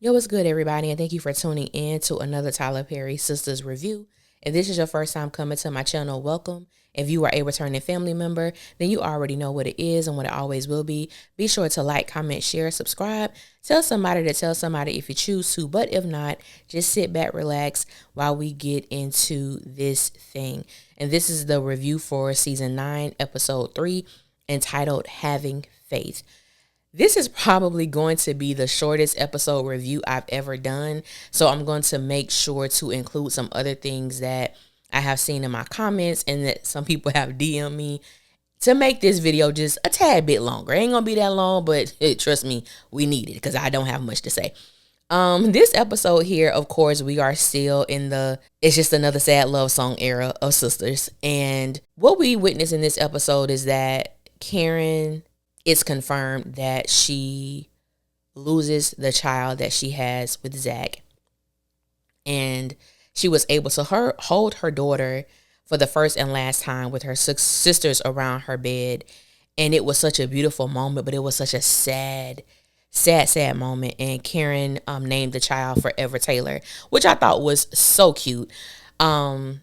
Yo, what's good, everybody? And thank you for tuning in to another Tyler Perry Sistas review. If this is your first time coming to my channel, welcome. If you are a returning family member, then you already know what it is and what it always will be. Be sure to like, comment, share, subscribe. Tell somebody to tell somebody if you choose to. But if not, just sit back, relax while we get into this thing. And this is the review for season 9, episode 3, entitled Having Faith. This is probably going to be the shortest episode review I've ever done. So I'm going to make sure to include some other things that I have seen in my comments and that some people have DM'd me to make this video just a tad bit longer. It ain't going to be that long, but trust me, we need it because I don't have much to say. This episode here, of course, we are still in it's just another sad love song era of Sistas. And what we witness in this episode is that Karen, it's confirmed that she loses the child that she has with Zach. And she was able to hold her daughter for the first and last time with her sisters around her bed. And it was such a beautiful moment, but it was such a sad moment. And Karen named the child Forever Taylor, which I thought was so cute. But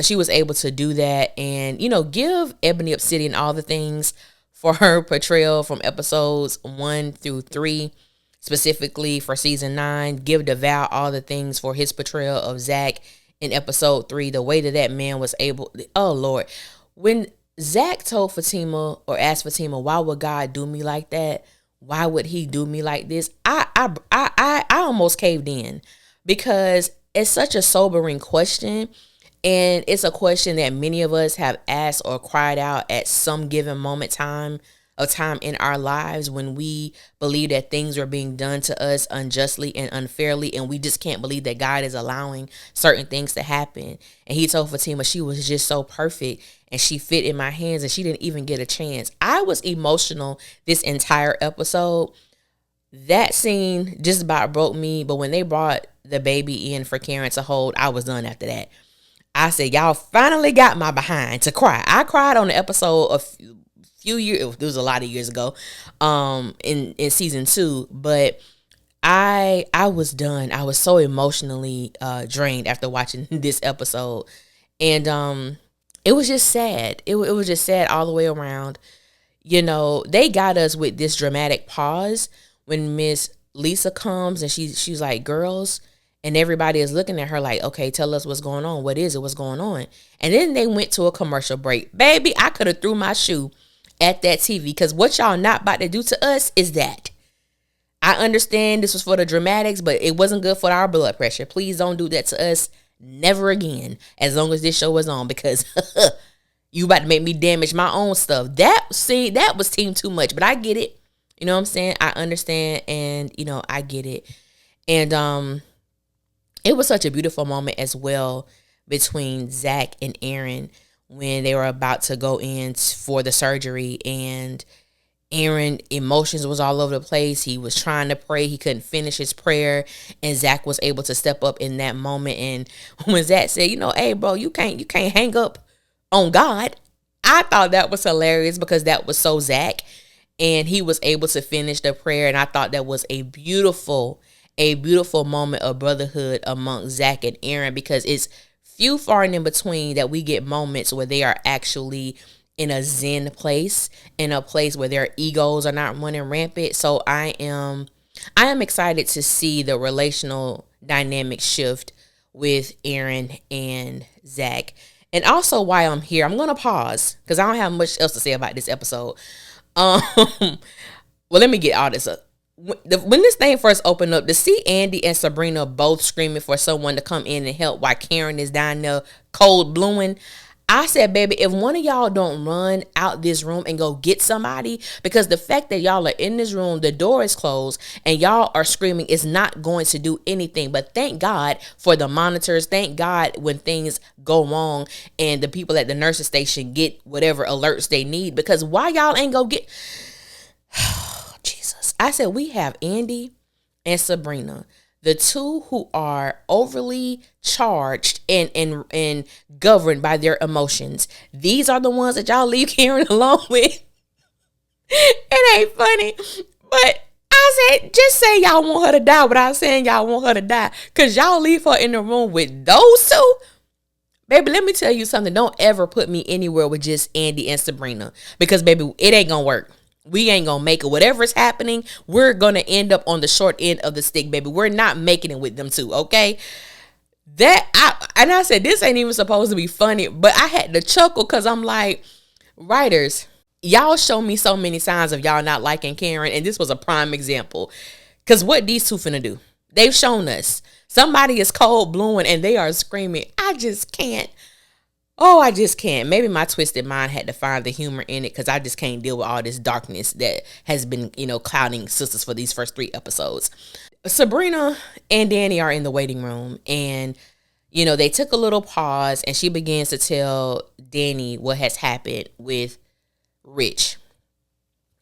she was able to do that and, give Ebony Obsidian all the things for her portrayal from episodes 1 through 3, specifically for season 9. Give DeVal all the things for his portrayal of Zach in episode 3. The way that man was able, oh Lord, when Zach told Fatima or asked Fatima, why would God do me like that? Why would he do me like this? I almost caved in because it's such a sobering question. And it's a question that many of us have asked or cried out at some given moment of time in our lives when we believe that things are being done to us unjustly and unfairly, and we just can't believe that God is allowing certain things to happen. And he told Fatima she was just so perfect and she fit in my hands and she didn't even get a chance. I was emotional this entire episode. That scene just about broke me, but when they brought the baby in for Karen to hold, I was done after that. I said, y'all finally got my behind to cry. I cried on the episode a few years, it was a lot of years ago, in season 2, but I was done. I was so emotionally drained after watching this episode. And it was just sad. It was just sad all the way around. They got us with this dramatic pause when Miss Lisa comes and she's like, girls, and everybody is looking at her like, okay, tell us what's going on. What is it? What's going on? And then they went to a commercial break. Baby, I could have threw my shoe at that TV because what y'all not about to do to us is that. I understand this was for the dramatics, but it wasn't good for our blood pressure. Please don't do that to us. Never again, as long as this show was on, because you about to make me damage my own stuff. That was team too much, but I get it. You know what I'm saying? I understand, and I get it. And it was such a beautiful moment as well between Zach and Aaron when they were about to go in for the surgery, and Aaron emotions was all over the place. He was trying to pray. He couldn't finish his prayer, and Zach was able to step up in that moment. And when Zach said, hey bro, you can't hang up on God. I thought that was hilarious because that was so Zach, and he was able to finish the prayer. And I thought that was a beautiful moment of brotherhood among Zach and Aaron, because it's few far and in between that we get moments where they are actually in a zen place, in a place where their egos are not running rampant. So I am excited to see the relational dynamic shift with Aaron and Zach. And also, while I'm here, I'm going to pause because I don't have much else to say about this episode. Well, let me get all this up. When this thing first opened up, to see Andy and Sabrina both screaming for someone to come in and help while Karen is down there cold blowing, I said, baby, if one of y'all don't run out this room and go get somebody, because the fact that y'all are in this room, the door is closed, and y'all are screaming is not going to do anything. But thank God for the monitors. Thank God when things go wrong and the people at the nurses station get whatever alerts they need, because why y'all ain't go get... Jesus. I said, we have Andy and Sabrina, the two who are overly charged and governed by their emotions. These are the ones that y'all leave Karen alone with. It ain't funny, but I said, just say y'all want her to die without saying y'all want her to die. Because y'all leave her in the room with those two. Baby, let me tell you something. Don't ever put me anywhere with just Andy and Sabrina. Because, baby, it ain't going to work. We ain't going to make it. Whatever's happening, we're going to end up on the short end of the stick, baby. We're not making it with them two, okay? I said, this ain't even supposed to be funny. But I had to chuckle because I'm like, writers, y'all show me so many signs of y'all not liking Karen. And this was a prime example. Because what these two finna do? They've shown us. Somebody is cold blowing and they are screaming, I just can't. Oh, I just can't. Maybe my twisted mind had to find the humor in it because I just can't deal with all this darkness that has been, clouding Sistas for these first 3 episodes. Sabrina and Danny are in the waiting room and, they took a little pause and she begins to tell Danny what has happened with Rich.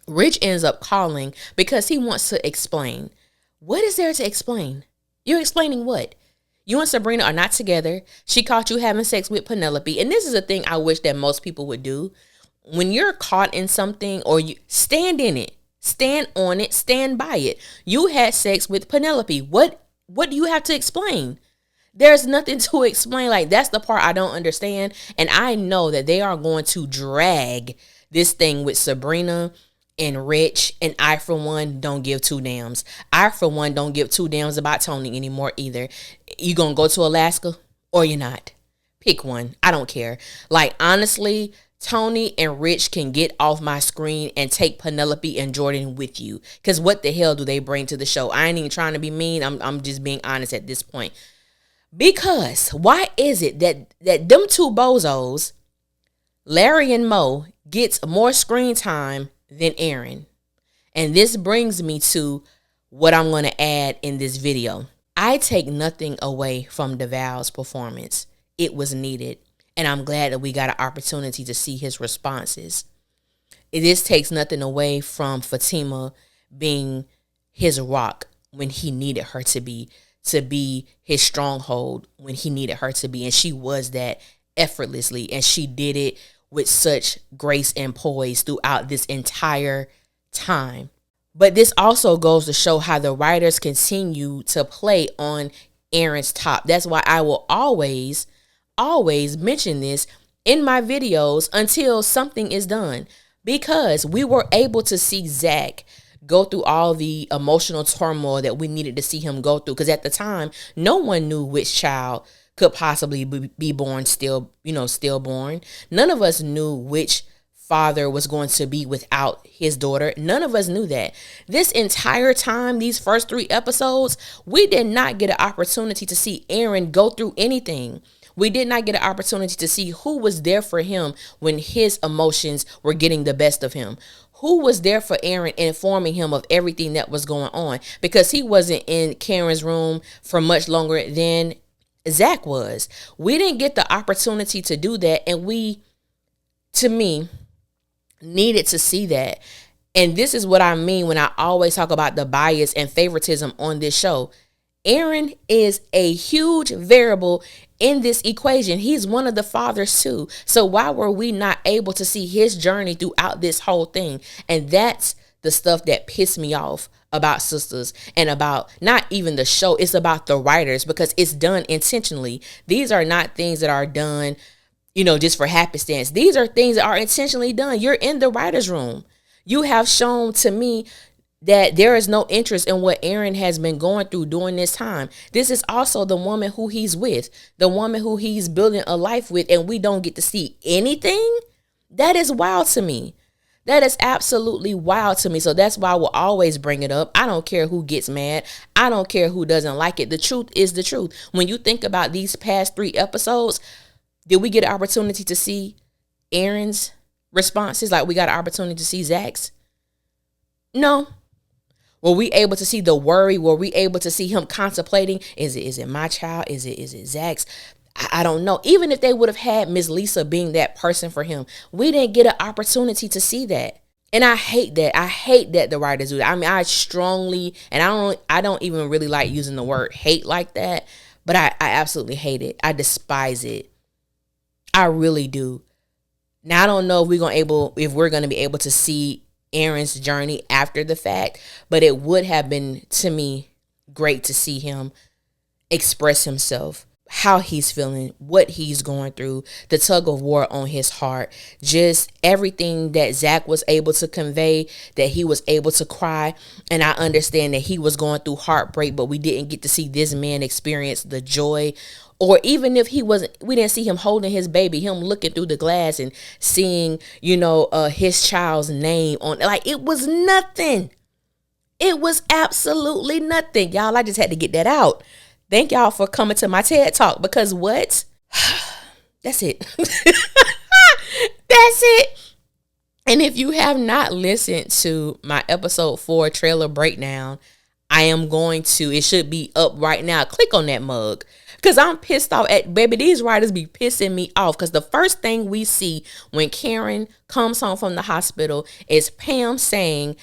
Rich ends up calling because he wants to explain. What is there to explain? You're explaining what? You and Sabrina are not together. She caught you having sex with Penelope. And this is a thing I wish that most people would do. When you're caught in something or you stand in it, stand on it, stand by it. You had sex with Penelope. What do you have to explain? There's nothing to explain. Like, that's the part I don't understand. And I know that they are going to drag this thing with Sabrina and Rich, and I, for one, don't give 2 damns. I, for one, don't give 2 damns about Tony anymore either. You gonna go to Alaska or you're not? Pick one. I don't care. Like, honestly, Tony and Rich can get off my screen and take Penelope and Jordan with you. Because what the hell do they bring to the show? I ain't even trying to be mean. I'm just being honest at this point. Because why is it that them 2 bozos, Larry and Mo, gets more screen time than Aaron? And this brings me to what I'm going to add in this video. I take nothing away from DeVal's performance. It was needed. And I'm glad that we got an opportunity to see his responses. This takes nothing away from Fatima being his rock when he needed her to be his stronghold when he needed her to be. And she was that effortlessly. And she did it with such grace and poise throughout this entire time. But this also goes to show how the writers continue to play on Aaron's top. That's why I will always mention this in my videos until something is done. Because we were able to see Zach go through all the emotional turmoil that we needed to see him go through. Because at the time, no one knew which child could possibly be born stillborn. None of us knew which father was going to be without his daughter. None of us knew that. This entire time, these first 3 episodes, we did not get an opportunity to see Aaron go through anything. We did not get an opportunity to see who was there for him when his emotions were getting the best of him. Who was there for Aaron, informing him of everything that was going on, because he wasn't in Karen's room for much longer than Zach was. We didn't get the opportunity to do that, and we, to me, needed to see that. And this is what I mean when I always talk about the bias and favoritism on this show. Aaron is a huge variable in this equation. He's one of the fathers too. So why were we not able to see his journey throughout this whole thing? And that's the stuff that pissed me off about Sistas, and about not even the show. It's about the writers, because it's done intentionally. These are not things that are done, just for happenstance. These are things that are intentionally done. You're in the writer's room. You have shown to me that there is no interest in what Aaron has been going through during this time. This is also the woman who he's with, the woman who he's building a life with, and we don't get to see anything. That is wild to me. That is absolutely wild to me. So that's why I will always bring it up. I don't care who gets mad. I don't care who doesn't like it. The truth is the truth. When you think about these past 3 episodes, did we get an opportunity to see Aaron's responses like we got an opportunity to see Zach's? No. Were we able to see the worry? Were we able to see him contemplating? Is it my child? Is it Zach's? I don't know. Even if they would have had Miss Lisa being that person for him, we didn't get an opportunity to see that. And I hate that. I hate that the writers do that. I mean, I strongly, and I don't even really like using the word hate like that, but I absolutely hate it. I despise it. I really do. Now, I don't know if we're going to be able to see Aaron's journey after the fact, but it would have been, to me, great to see him express himself, how he's feeling, what he's going through, the tug of war on his heart, just everything that Zach was able to convey, that he was able to cry. And I understand that he was going through heartbreak, but we didn't get to see this man experience the joy, or even if we didn't see him holding his baby, him looking through the glass and seeing, his child's name on, like, it was nothing. It was absolutely nothing. Y'all, I just had to get that out. Thank y'all for coming to my TED Talk, because what? That's it. That's it. And if you have not listened to my episode 4 trailer breakdown, I am going to, it should be up right now. Click on that mug, because I'm pissed off at, baby, these writers be pissing me off, because the first thing we see when Karen comes home from the hospital is Pam saying,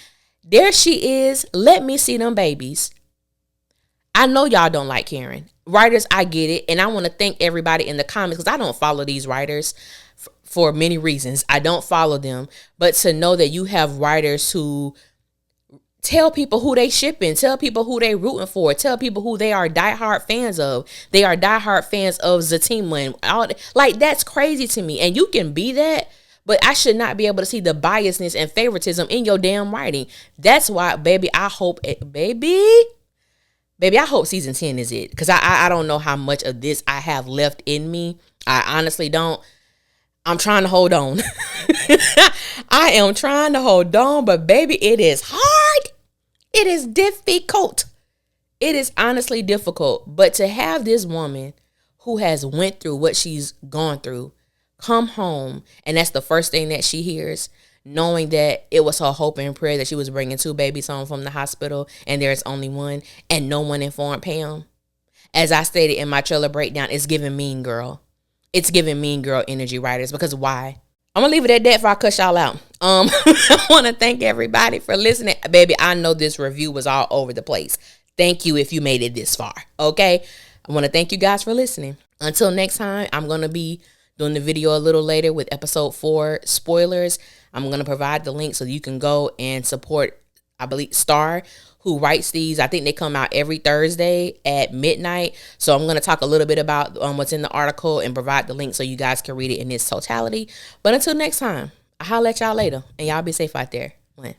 there she is, let me see them babies. I know y'all don't like Karen. Writers, I get it. And I want to thank everybody in the comments, because I don't follow these writers for many reasons. I don't follow them. But to know that you have writers who tell people who they shipping, tell people who they rooting for, tell people who they are diehard fans of. They are diehard fans of Zatima and all. Like, that's crazy to me. And you can be that, but I should not be able to see the biasness and favoritism in your damn writing. That's why, baby, I hope Baby, I hope season 10 is it, because I don't know how much of this I have left in me. I honestly don't. I'm trying to hold on. I am trying to hold on, but baby, it is hard. It is difficult. It is honestly difficult. But to have this woman who has went through what she's gone through come home, and that's the first thing that she hears, knowing that it was her hope and prayer that she was bringing 2 babies home from the hospital and there's only one, and no one informed Pam. As I stated in my trailer breakdown, it's giving Mean Girl. It's giving Mean Girl energy, writers, because why? I'm going to leave it at that before I cuss y'all out. I want to thank everybody for listening. Baby, I know this review was all over the place. Thank you if you made it this far, okay? I want to thank you guys for listening. Until next time, I'm going to be doing the video a little later with episode 4 spoilers. I'm going to provide the link so you can go and support, I believe, Star, who writes these. I think they come out every Thursday at midnight. So I'm going to talk a little bit about what's in the article and provide the link so you guys can read it in its totality. But until next time, I'll holler at y'all later. And y'all be safe out there. When?